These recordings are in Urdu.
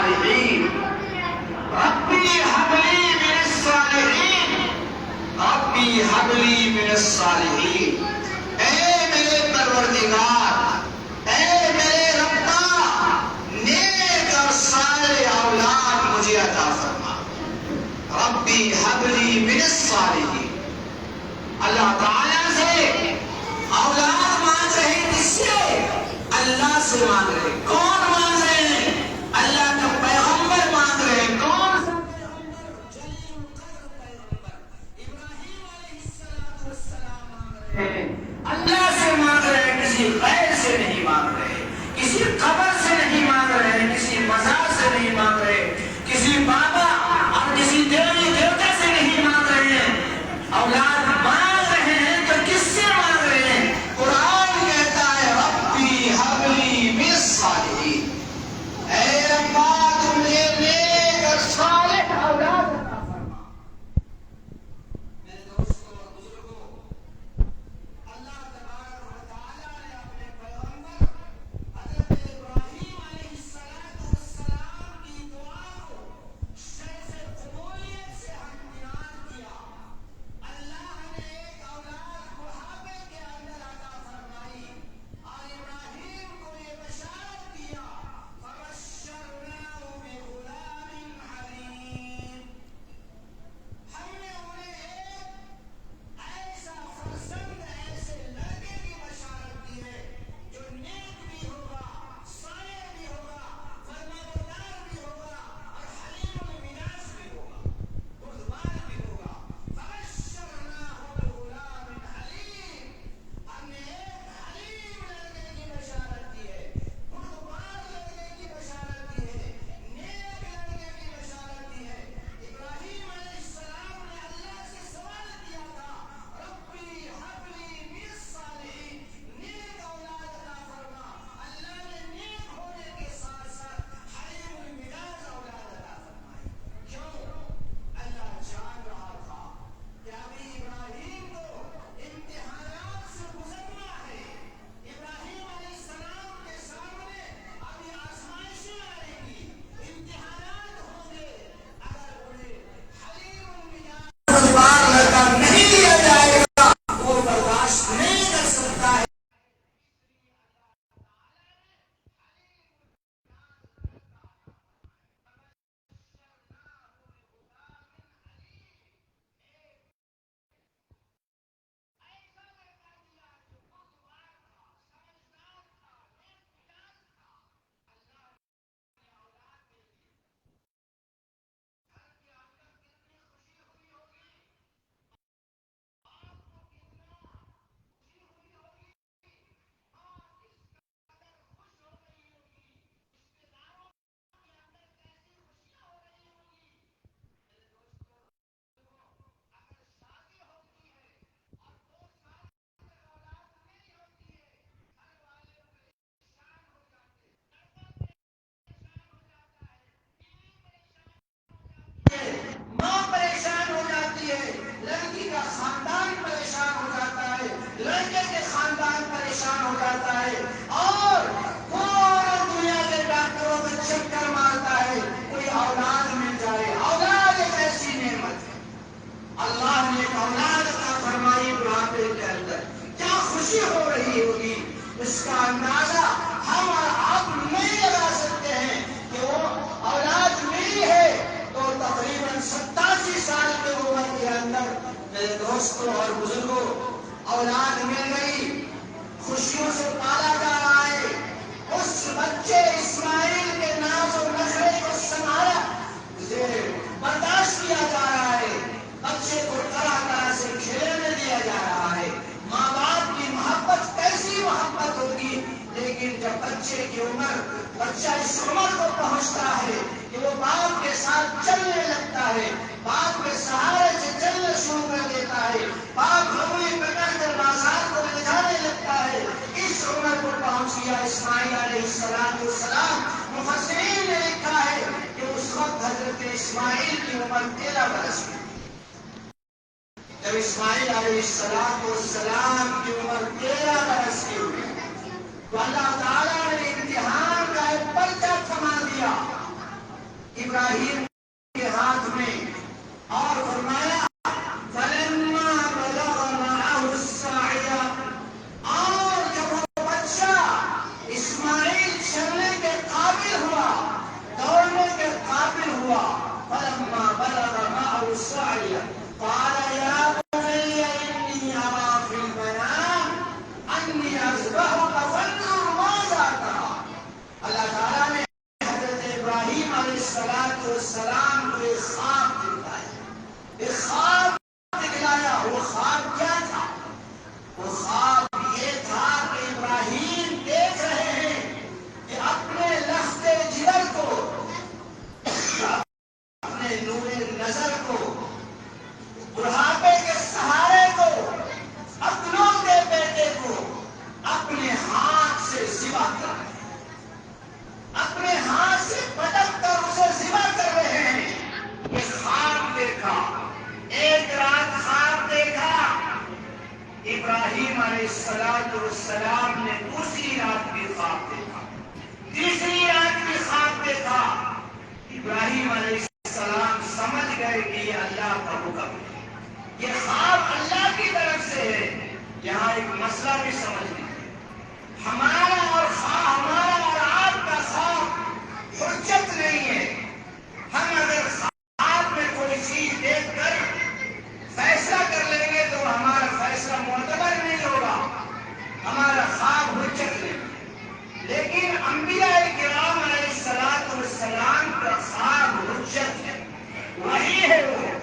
الصالحین ربی هب لی من الصالحین ربی هب لی من الصالحین۔ اے میرے پروردگار، اے میرے ربا، نیک اور صالح اولاد مجھے عطا فرما۔ ربی هب لی من الصالحین۔ اللہ تعالیٰ سے اولاد مانگ رہے ہیں، کس سے؟ اللہ سے مانگ رہے ہیں۔ کون مانگ رہے ہیں؟ اللہ کا پیغمبر مانگ رہے ہیں۔ کون سا پیغمبر؟ جلیل القدر پیغمبر ابراہیم علیہ السلام مانگ رہے ہیں۔ اللہ سے مانگ رہے ہیں، کسی غیر سے نہیں مانگ رہے، کسی قبر سے نہیں مانگ رہے ہیں، کسی مزار سے نہیں مانگ رہے، کسی بابا اور کسی دیوی دیوتا سے نہیں مانگ رہے ہیں۔ اولاد مانگ رہے ہیں تو کس سے مانگ رہے ہیں؟ قرآن کہتا ہے ربی هب لی من الصالحین۔ اے ربا تم مجھے نیک اور صالح اولاد عطا فرما۔ میرے دوستوں اور بزرگوں، اللہ تبارک و تعالیٰ نے اپنے پیغمبر حضرت ابراہیم علیہ السلام کی دعا کو شرف قبولیت سے ہمکنار کیا۔ اللہ نے ایک اولاد بڑھاپے کے اندر عطا فرمائی اور ابراہیم کو یہ بشارت دیا فَبَشَّرْنَاهُ بِغُلَامٍ حَلِيمٍ۔ ہم نے انہیں ایک ایسا فرزند، ایسے لڑکے کی بشارت دی ہے جو نیک بھی ہوگا، صالح بھی ہوگا، فرمانبردار بھی ہوگا اور حلیم المزاج بھی ہوگا، بردبار بھی ہوگا۔ فَبَشَّرْنَاهُ بِغُلَامٍ حَلِيمٍ۔ ہم نے ایک حلیم لڑکے کی بشارت دی ہے، بردبار لڑکے کی بشارت دی ہے، نیک لڑکے کی بشارت دی ہے۔ ابراہیم علیہ السلام نے اللہ سے سوال کیا تھا ربی هب لی من الصالحین، نیک اولاد عطا فرما۔ اللہ نے نیک ہونے کے ساتھ ساتھ حلیم المزاج اولاد عطا فرمائی۔ کیوں؟ اللہ جان رہا تھا کہ ابھی ابراہیم کو امتحانات سے گزرنا ہے۔ ابراہیم علیہ السلام کے سامنے ابھی آزمائشیں آئیں گی، امتحانات ہوں گے۔ اگر انہیں حلیم المزاج بردبار لڑکا نہیں دیا جائے گا وہ برداشت نہیں کر سکتا ہے۔ ماں پریشان ہو جاتی ہے، لڑکی کا خاندان پریشان ہو جاتا ہے، لڑکے کے خاندان پریشان ہو جاتا ہے اور پورا دنیا کے ڈاکٹروں میں چکر مارتا ہے کوئی اولاد مل جائے۔ اولاد ایک ایسی نعمت ہے، اللہ نے ایک اولاد عطا فرمائی بڑھاپے کے اندر، کیا خوشی ہو رہی ہوگی اس کا اندازہ ہم اور آپ نہیں لگا سکتے ہیں کہ وہ اولاد ملی ہے تو تقریباً 87 سال کی عمر کے اندر میرے دوستوں اور بزرگوں اولاد مل گئی، خوشیوں سے پالا جا رہا ہے۔ اس بچے اسماعیل کے ناز و نخرے کو سنبھالا، اسے برداشت کیا جا رہا ہے، بچے کو طرح طرح سے کھیلنے دیا جا رہا ہے۔ ماں باپ کی محبت کیسی محبت ہوگی، لیکن جب بچے کی عمر، بچہ اس عمر کو پہنچتا ہے کہ وہ باپ کے ساتھ چلنے لگتا ہے، باپ کے سہارے سے چلنا شروع کر دیتا ہے، باپ ہمیں پکڑ کر بازار کو لے جانے لگتا ہے، اس عمر کو پہنچ گیا اسماعیل علیہ السلام۔ مفسرین نے لکھا ہے کہ اس وقت حضرت اسماعیل کی عمر 13 برس کی۔ جب اسماعیل علیہ السلام کی عمر 13 برس کی ہوئی تو اللہ تعالیٰ نے امتحان کا ایک پرچہ تھما دیا ابراہیم کے ہاتھ میں اور فرمایا فلما بلغ معه السعي، اور جب وہ بچہ اسماعیل چلنے کے قابل ہوا، دوڑنے کے قابل ہوا، فلما بلغ معه السعي قال يا بني إني أرى في المنام أني أذبحك فانظر ماذا ترى۔ اللہ تعالیٰ نے حضرت ابراہیم علیہ السلام کو ایک خواب دکھلایا، ایک خواب دکھلایا۔ وہ خواب کیا تھا؟ وہ خواب یہ تھا کہ ابراہیم دیکھ رہے ہیں کہ اپنے لخت جگر کو، اپنے نور نظر کو، بڑھاپے کے سہارے کو، اپنے بیٹے کو اپنے ہاتھ سے ذبح کر رہے ہیں، اپنے ہاتھ سے پٹک کر اسے ذبح کر رہے ہیں۔ یہ خواب دیکھا، ایک رات خواب دیکھا۔ ابراہیم علیہ السلام نے دوسری رات بھی خواب دیکھا، تیسری رات بھی خواب دیکھا۔ ابراہیم علیہ السلام سمجھ گئے کہ یہ اللہ کا حکم ہے، یہ خواب اللہ کی طرف سے ہے۔ یہاں ایک مسئلہ بھی سمجھ لیجیے، ہمارا اور آپ کا خواب حجت نہیں ہے۔ ہم اگر خواب میں کوئی چیز دیکھ کر فیصلہ کر لیں گے تو ہمارا فیصلہ معتبر نہیں ہوگا، ہمارا خواب حجت نہیں ہے۔ لیکن انبیاء کرام علیہ السلام کا خواب حجت ہے، وہی ہے۔ وہ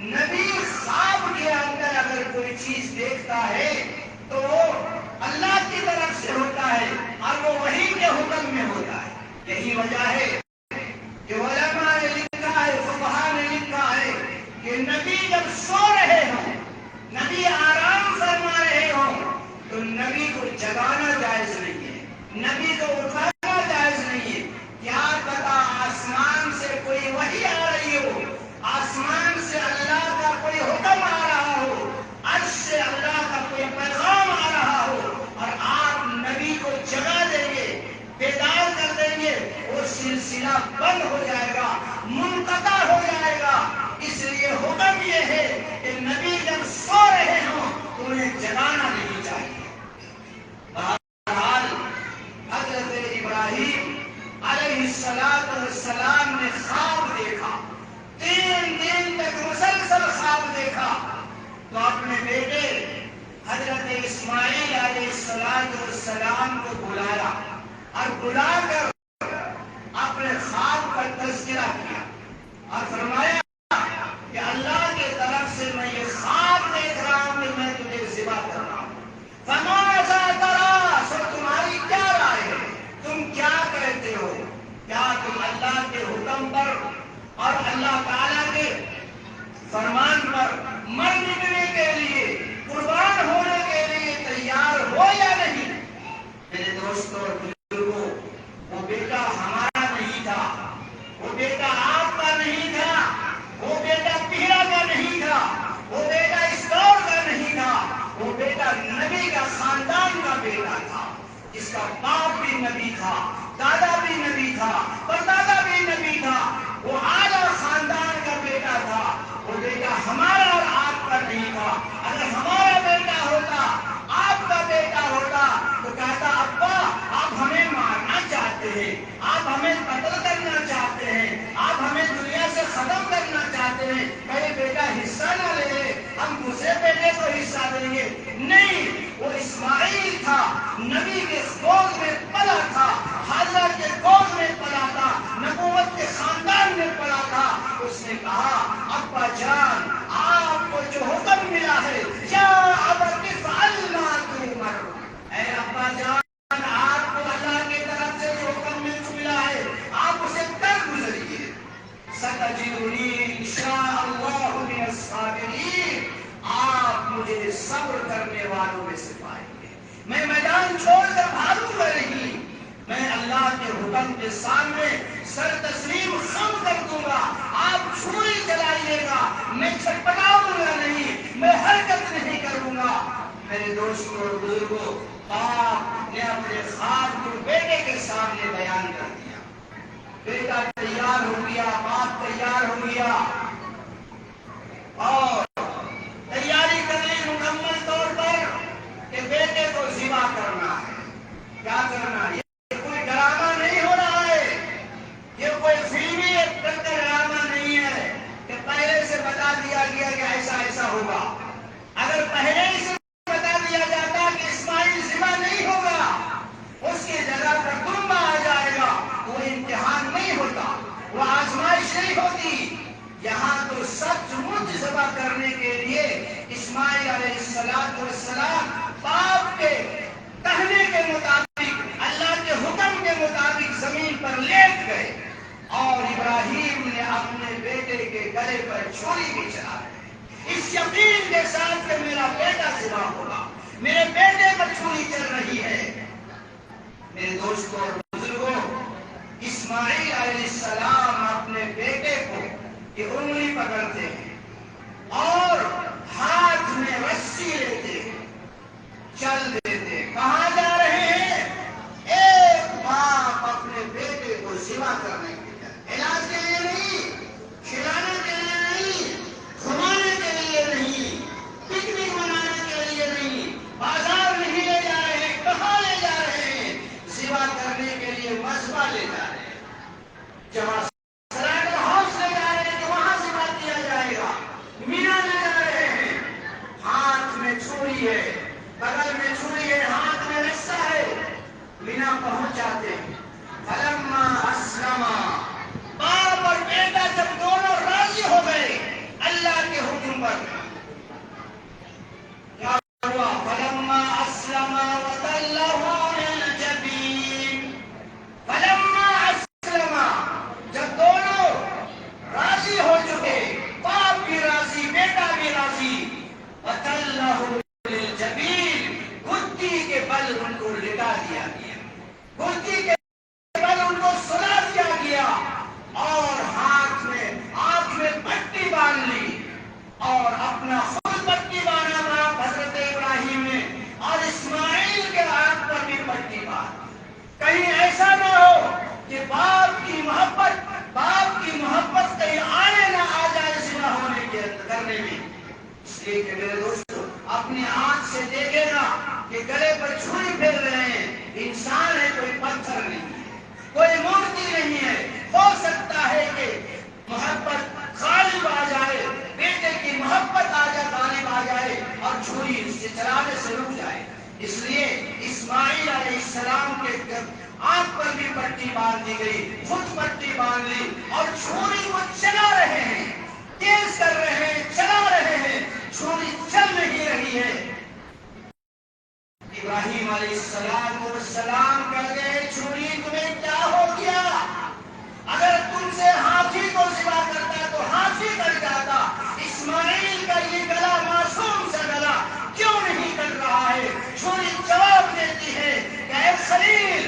نبی خواب کے اندر اگر کوئی چیز دیکھتا ہے تو وہ اللہ کی طرف سے ہوتا ہے اور وہ وحی کے حکم میں ہوتا ہے۔ یہی وجہ ہے کہ علماء نے لکھا ہے، فقہاء نے لکھا ہے کہ نبی جب سو رہے ہوں، نبی آرام فرما رہے ہوں تو نبی کو جگانا جائز نہیں ہے، نبی کو اٹھانا جائز نہیں ہے۔ کیا پتا آسمان سے کوئی وحی آ رہی ہو، آسمان سے اللہ کا کوئی حکم آ رہا ہو، عرش سے اللہ کا کوئی پیغام آ رہا ہو، اور آپ نبی کو جگا دیں گے، بیدار کر دیں گے، وہ سلسلہ بند ہو جائے گا، منقطع ہو جائے گا۔ اس لیے حکم یہ ہے کہ نبی جب سو رہے ہوں تو انہیں جگانا نہیں چاہیے۔ بہرحال حضرت ابراہیم علیہ السلام نے خواب دیکھا، 3 دن تک مسلسل خواب دیکھا، تو اپنے بیٹے حضرت اسماعیل علیہ السلام کو بلایا اور بلا کر اپنے خواب کا تذکرہ کیا اور فرمایا کہ اللہ کی طرف سے میں یہ خواب دیکھ رہا ہوں کہ میں تجھے ذبح کر رہا ہوں۔ فماذا ترى، سو تمہاری کیا رائے ہے، تم کیا کہتے ہو؟ کیا تم اللہ کے حکم پر اور اللہ تعالیٰ کے فرمان پر مر مٹنے کے لیے، قربان ہونے کے لیے تیار ہو یا نہیں؟ میرے دوستوں اور بزرگوں، وہ بیٹا ہمارا نہیں تھا، وہ بیٹا آپ کا نہیں تھا، وہ بیٹا پیڑا کا نہیں تھا، وہ بیٹا اس دور کا نہیں تھا، وہ بیٹا نبی کا خاندان کا بیٹا تھا، جس کا باپ بھی نبی تھا، دادا بھی نبی تھا، پردادا بھی نبی تھا، وہ اعلیٰ خاندان کا بیٹا تھا۔ وہ بیٹا ہمارا اور آپ کا نہیں تھا۔ اگر ہمارا بیٹا ہوتا، آپ کا بیٹا ہوتا تو کہتا ابا آپ ہمیں مارنا چاہتے ہیں، آپ ہمیں قتل کرنا چاہتے ہیں، آپ ہمیں دنیا سے ختم کرنا چاہتے ہیں، میرے بیٹا حصہ نہ لے لے، ہم دوسرے بیٹے کو حصہ دیں گے۔ نہیں، وہ اسماعیل تھا، نبی کے گود میں پلا تھا، حاجرہ کے گود میں پلا تھا، نبوت کے خاندان میں پلا تھا۔ اس نے کہا ابا جان، آپ کو جو حکم ملا ہے، یا ابت افعل ما تؤمر، اے ابا جان، آپ کو اللہ کی طرف سے جو حکم ملا ہے آپ اسے کر گزریے۔ ستجدنی انشاء اللہ من الصابرین، آپ مجھے صبر کرنے والوں میں سے پائیں گے۔ میں میدان چھوڑ کر بھاگوں گا نہیں، میں اللہ کے حکم کے سامنے سر تسلیم خم کر دوں گا۔ آپ چھری چلائیے گا، میں چھٹپٹاؤں گا نہیں، میں حرکت نہیں کروں گا۔ میرے دوستوں اور بزرگوں، آپ نے اپنے خواب کو بیٹے کے سامنے بیان کر دیا، بیٹا تیار ہو گیا، کوئی فلمی ایکٹر کا ڈرامہ نہیں ہے کہ پہلے سے بتا دیا گیا کہ ایسا ایسا ہوگا. اگر پہلے سے بتا دیا جاتا کہ اسماعیل ذبح نہیں ہوگا، اس کی جگہ پر دمبا آ جائے گا، وہ امتحان نہیں ہوتا، وہ آزمائش نہیں ہوتی. یہاں تو سچ مچ ذبح کرنے کے لیے اسماعیل علیہ السلام باپ کے کہنے کے مطابق، اللہ کے حکم کے مطابق زمین پر لیٹ گئے، اور ابراہیم نے اپنے بیٹے کے گلے پر چھری بھی چلا دی، اس یقین کے ساتھ کہ میرا بیٹا ذبح ہوگا، میرے بیٹے پر چھری چل رہی ہے. میرے دوستوں اور بزرگوں، اسماعیل علیہ السلام اپنے بیٹے کو یہ انگلی پکڑتے ہیں اور ہاتھ میں رسی لیتے ہیں، چل دیتے. کہاں جا رہے ہیں؟ ایک باپ اپنے بیٹے کو ذبح کرنے کے لیے، علاج کے لیے نہیں، کھلانے کے لیے نہیں، گھمانے کے لیے نہیں، پکنک منانے کے لیے نہیں، بازار نہیں لے جا رہے ہیں. کہاں لے جا رہے ہیں؟ ذبح کرنے کے لیے مذبح لے جا رہے ہیں. جہاں ہاؤس لے جا رہے ہیں کہ وہاں ذبح کیا جائے گا. مینا لے جا رہے ہیں، ہاتھ میں چھری ہے، بغل میں چھری ہے، ہاتھ میں رسا ہے. مینا پہنچ جاتے ہیں. فلما اسلما، باپ اور بیٹا جب دونوں راضی ہو گئے اللہ کے حکم پر، کیا ہوا؟ فلما اسلما وتلہ للجبین. فلما اسلما، جب دونوں راضی ہو چکے، باپ بھی راضی، بیٹا بھی راضی، وتلہ للجبین، گدی کے بل ان کو لٹا دیا گیا، گدی کے بل ان کو سلا دیا گیا، اور ہاتھ میں آنکھ میں پٹی باندھ لی، اور اپنا خود پٹی باندھا باپ حضرت ابراہیم نے، اور اسماعیل کے آنکھ پر بھی پٹی باندھ. کہیں ایسا نہ ہو کہ باپ کی محبت کہیں آنے نہ آ جائے ذبح ہونے کے کرنے میں. اس لیے کہ میرے دوستو، اپنی آنکھ سے دیکھے نا کہ گلے پر چھری پھیر رہے ہیں، انسان ہے، کوئی پتھر نہیں ہے، کوئی مورتی نہیں ہے. ہو سکتا ہے کہ محبت غالب آ جائے، بیٹے کی محبت غالب آ جائے اور چھری سے چلانے سے رک جائے. اس لیے اسماعیل علیہ السلام کے آنکھ پر بھی پٹی باندھ دی گئی، خود پٹی باندھ لی، اور چھری کو چلا رہے ہیں، تیز کر رہے ہیں، چلا رہے ہیں، چھری چل نہیں رہی ہے. ابراہیم علیہ السلام کہتے ہیں، چھری تمہیں کیا ہو گیا؟ اگر تم سے ہاتھی کو ذبح کرتا تو ہاتھی کٹ جاتا، اسماعیل کا یہ گلا معصوم سا گلا کیوں نہیں کٹ رہا ہے؟ چھری جواب دیتی ہے کہ اے خلیل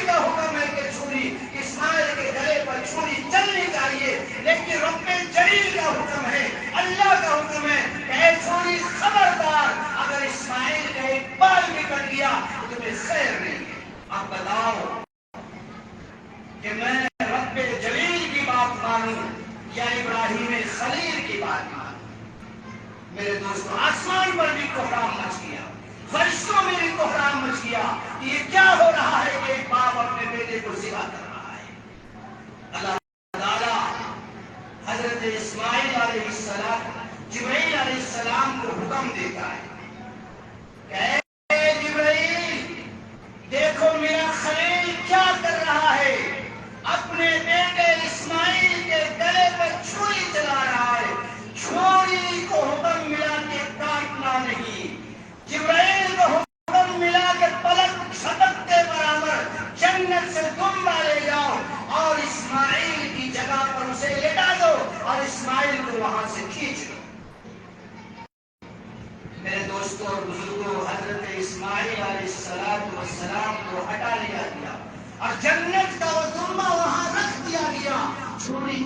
کا حکم ہے کہ چھری اسماعیل کے گلے پر چھری چلنی چاہیے، لیکن رب جلیل کا حکم ہے، اللہ کا حکم ہے کہ اے چھری خبردار، اگر اسماعیل کا ایک بال بھی کٹ گیا تو تمہیں خیر نہیں ہے. اب بتاؤ کہ میں رب جلیل کی بات مانوں یا ابراہیم خلیل کی بات مانوں؟ میرے دوستو، آسمان پر بھی کوہرام مچ گیا، فرشتوں میں بھی کوہرام مچ گیا کہ یہ کیا ہو رہا ہے کہ ایک باپ اپنے بیٹے کو ذبح کر رہا ہے. اللہ تعالیٰ حضرت اسماعیل علیہ السلام، جبرائیل علیہ السلام کو حکم دیتا ہے کہ اے جبرائیل، دیکھو میرا خلیل کیا کر رہا ہے، اپنے بیٹے اسماعیل کے گلے پر چھری چلا رہا ہے. چھری کو حکم ملا کہ کاٹنا نہیں، جبرائیل کو حکم ملا کہ پلک جھپکتے برابر جنت سے دمبا لے جاؤ اور اسماعیل کی جگہ پر اسے لٹا دو اور اسماعیل کو وہاں سے کھینچ لو. میرے دوستوں اور بزرگوں، حضرت اسماعیل علیہ السلام کو ہٹا لیا گیا اور جنت کا وہ دمبا وہاں رکھ دیا گیا. چھری